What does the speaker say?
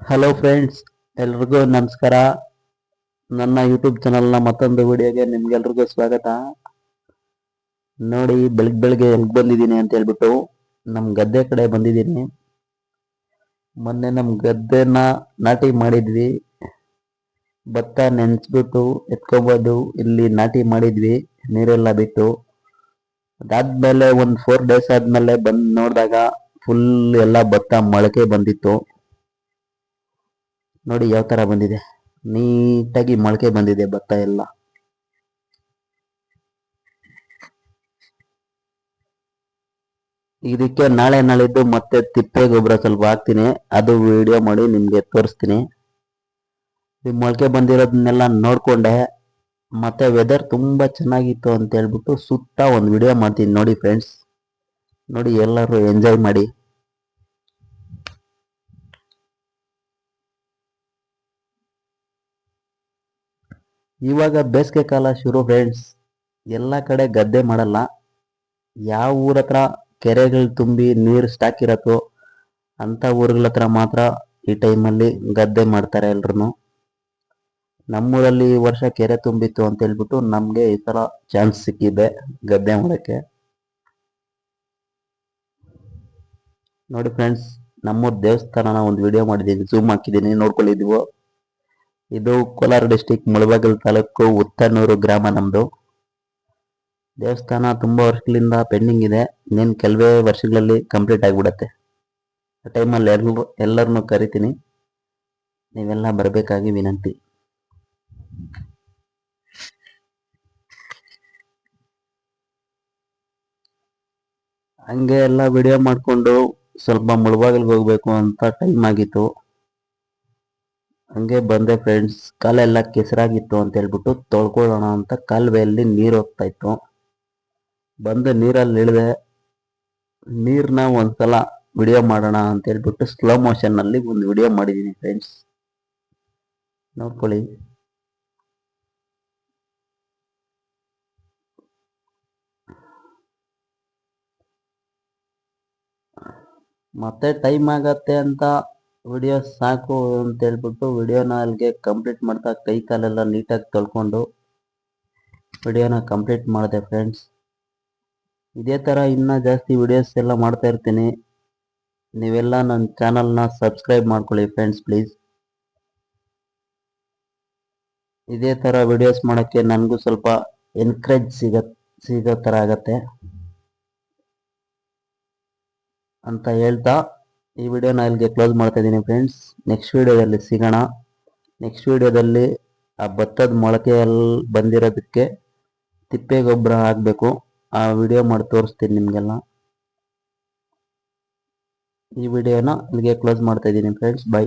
Hello friends, ಎಲ್ರಿಗೂ ನಮಸ್ಕಾರ. ನನ್ನ ಯೂಟ್ಯೂಬ್ ಚಾನಲ್ನ ಮತ್ತೊಂದು ವಿಡಿಯೋಗೆ ನಿಮ್ಗೆಲ್ರಿಗೂ ಸ್ವಾಗತ. ನೋಡಿ, ಬೆಳಗ್ಗೆ ಎಲ್ಲಿ ಬಂದಿದ್ದೀನಿ ಅಂತ ಹೇಳ್ಬಿಟ್ಟು ನಮ್ಮ ಗದ್ದೆ ಕಡೆ ಬಂದಿದ್ದೀನಿ. ಮೊನ್ನೆ ನಮ್ಮ ಗದ್ದೆನ ನಾಟಿ ಮಾಡಿದ್ವಿ. ಭತ್ತ ನೆನೆಸ್ಬಿಟ್ಟು ಎತ್ಕೊಬೋದು ಇಲ್ಲಿ ನಾಟಿ ಮಾಡಿದ್ವಿ, ನೀರೆಲ್ಲ ಬಿಟ್ಟು. ಅದಾದ್ಮೇಲೆ ಒಂದು 4 ಡೇಸ್ ಆದ್ಮೇಲೆ ಬಂದು ನೋಡಿದಾಗ ಫುಲ್ ಎಲ್ಲ ಭತ್ತ ಮೊಳಕೆ ಬಂದಿತ್ತು. ನೋಡಿ ಯಾವ ತರ ಬಂದಿದೆ, ನೀಟಾಗಿ ಮೊಳಕೆ ಬಂದಿದೆ ಭತ್ತ ಎಲ್ಲ. ಇದಕ್ಕೆ ನಾಳೆ ನಾಳಿದ್ದು ಮತ್ತೆ ತಿಪ್ಪೆ ಗೊಬ್ಬರ ಸ್ವಲ್ಪ ಹಾಕ್ತೀನಿ, ಅದು ವಿಡಿಯೋ ಮಾಡಿ ನಿಮ್ಗೆ ತೋರಿಸ್ತೀನಿ. ಈ ಮೊಳಕೆ ಬಂದಿರೋದನ್ನೆಲ್ಲ ನೋಡ್ಕೊಂಡೆ, ಮತ್ತೆ ವೆದರ್ ತುಂಬಾ ಚೆನ್ನಾಗಿತ್ತು ಅಂತ ಹೇಳ್ಬಿಟ್ಟು ಸುತ್ತ ಒಂದು ವಿಡಿಯೋ ಮಾಡ್ತೀನಿ. ನೋಡಿ ಫ್ರೆಂಡ್ಸ್, ನೋಡಿ ಎಲ್ಲರೂ ಎಂಜಾಯ್ ಮಾಡಿ. ಇವಾಗ ಬೇಸಿಗೆ ಕಾಲ ಶುರು ಫ್ರೆಂಡ್ಸ್. ಎಲ್ಲ ಕಡೆ ಗದ್ದೆ ಮಾಡಲ್ಲ. ಯಾವ ಊರ ಹತ್ರ ಕೆರೆಗಳು ತುಂಬಿ ನೀರು ಸ್ಟಾಕ್ ಇರತ್ತೋ ಅಂತ ಊರುಗಳ ಹತ್ರ ಮಾತ್ರ ಈ ಟೈಮಲ್ಲಿ ಗದ್ದೆ ಮಾಡ್ತಾರೆ ಎಲ್ರು. ನಮ್ಮೂರಲ್ಲಿ ಈ ವರ್ಷ ಕೆರೆ ತುಂಬಿತ್ತು ಅಂತ ಹೇಳ್ಬಿಟ್ಟು ನಮ್ಗೆ ಈ ತರ ಚಾನ್ಸ್ ಸಿಕ್ಕಿದೆ ಗದ್ದೆ ಮಾಡಕ್ಕೆ. ನೋಡಿ ಫ್ರೆಂಡ್ಸ್, ನಮ್ಮೂರ್ ದೇವಸ್ಥಾನನ ಒಂದು ವಿಡಿಯೋ ಮಾಡಿದ್ದೀನಿ, ಜೂಮ್ ಹಾಕಿದ್ದೀನಿ, ನೋಡ್ಕೊಳ್ಳಿದ್ವು. ಇದು ಕೋಲಾರ ಡಿಸ್ಟಿಕ್ ಮುಳಬಾಗಿಲು ತಾಲೂಕು ಉತ್ತನೂರು ಗ್ರಾಮ ನಮ್ದು. ದೇವಸ್ಥಾನ ತುಂಬಾ ವರ್ಷಗಳಿಂದ ಪೆಂಡಿಂಗ್ ಇದೆ, ಇನ್ನೇನು ಕೆಲವೇ ವರ್ಷಗಳಲ್ಲಿ ಕಂಪ್ಲೀಟ್ ಆಗಿಬಿಡತ್ತೆ. ಆ ಟೈಮಲ್ಲಿ ಎಲ್ಲರನ್ನು ಕರಿತೀನಿ, ನೀವೆಲ್ಲ ಬರಬೇಕಾಗಿ ವಿನಂತಿ. ಹಂಗೆ ಎಲ್ಲ ವಿಡಿಯೋ ಮಾಡಿಕೊಂಡು ಸ್ವಲ್ಪ ಮುಳಬಾಗಿಲಿಗೆ ಹೋಗ್ಬೇಕು ಅಂತ ಟೈಮ್ ಆಗಿತ್ತು. ಹಂಗೆ ಬಂದೆ ಫ್ರೆಂಡ್ಸ್. ಕಾಲೆಲ್ಲ ಕೆಸರಾಗಿತ್ತು ಅಂತ ಹೇಳ್ಬಿಟ್ಟು ತೊಳ್ಕೊಳ್ಳೋಣ ಅಂತ ಕಾಲುವೆಯಲ್ಲಿ ನೀರು ಹೋಗ್ತಾ ಇತ್ತು. ಬಂದು ನೀರಲ್ಲಿ ಇಳಿದೆ. ನೀರ್ನ ಒಂದ್ಸಲ ವಿಡಿಯೋ ಮಾಡೋಣ ಅಂತ ಹೇಳ್ಬಿಟ್ಟು ಸ್ಲೋ ಮೋಷನ್ ನಲ್ಲಿ ಒಂದು ವಿಡಿಯೋ ಮಾಡಿದ್ದೀನಿ ಫ್ರೆಂಡ್ಸ್, ನೋಡ್ಕೊಳ್ಳಿ. ಮತ್ತೆ ಟೈಮ್ ಆಗತ್ತೆ ಅಂತ ವಿಡಿಯೋ ಸಾಕು ಅಂತ ಹೇಳ್ಬಿಟ್ಟು ವಿಡಿಯೋನ ಅಲ್ಲಿಗೆ ಕಂಪ್ಲೀಟ್ ಮಾಡ್ತಾ ಕೈ ಕಾಲೆಲ್ಲ ನೀಟಾಗಿ ತೊಳ್ಕೊಂಡು ವಿಡಿಯೋನ ಕಂಪ್ಲೀಟ್ ಮಾಡಿದೆ ಫ್ರೆಂಡ್ಸ್. ಇದೇ ತರ ಇನ್ನ ಜಾಸ್ತಿ ವಿಡಿಯೋಸ್ ಎಲ್ಲ ಮಾಡ್ತಾ ಇರ್ತೀನಿ. ನೀವೆಲ್ಲ ನನ್ನ ಚಾನಲ್ನ ಸಬ್ಸ್ಕ್ರೈಬ್ ಮಾಡ್ಕೊಳ್ಳಿ ಫ್ರೆಂಡ್ಸ್ ಪ್ಲೀಸ್. ಇದೇ ತರ ವಿಡಿಯೋಸ್ ಮಾಡೋಕ್ಕೆ ನನಗೂ ಸ್ವಲ್ಪ ಎನ್ಕರೇಜ್ ಸಿಗೋ ತರ ಆಗತ್ತೆ ಅಂತ ಹೇಳ್ತಾ ಈ ವಿಡಿಯೋನ ಇಲ್ಲಿಗೆ ಕ್ಲೋಸ್ ಮಾಡ್ತಾ ಇದ್ದೀನಿ ಫ್ರೆಂಡ್ಸ್. ನೆಕ್ಸ್ಟ್ ವಿಡಿಯೋದಲ್ಲಿ ಸಿಗೋಣ. ನೆಕ್ಸ್ಟ್ ವಿಡಿಯೋದಲ್ಲಿ ಆ ಭತ್ತದ ಮೊಳಕೆಯಲ್ಲಿ ಬಂದಿರೋದಕ್ಕೆ ತಿಪ್ಪೆ ಗೊಬ್ಬರ ಹಾಕಬೇಕು, ಆ ವಿಡಿಯೋ ಮಾಡಿ ತೋರಿಸ್ತೀನಿ ನಿಮಗೆಲ್ಲ. ಈ ವಿಡಿಯೋನ ಇಲ್ಲಿಗೆ ಕ್ಲೋಸ್ ಮಾಡ್ತಾ ಇದ್ದೀನಿ ಫ್ರೆಂಡ್ಸ್, ಬೈ.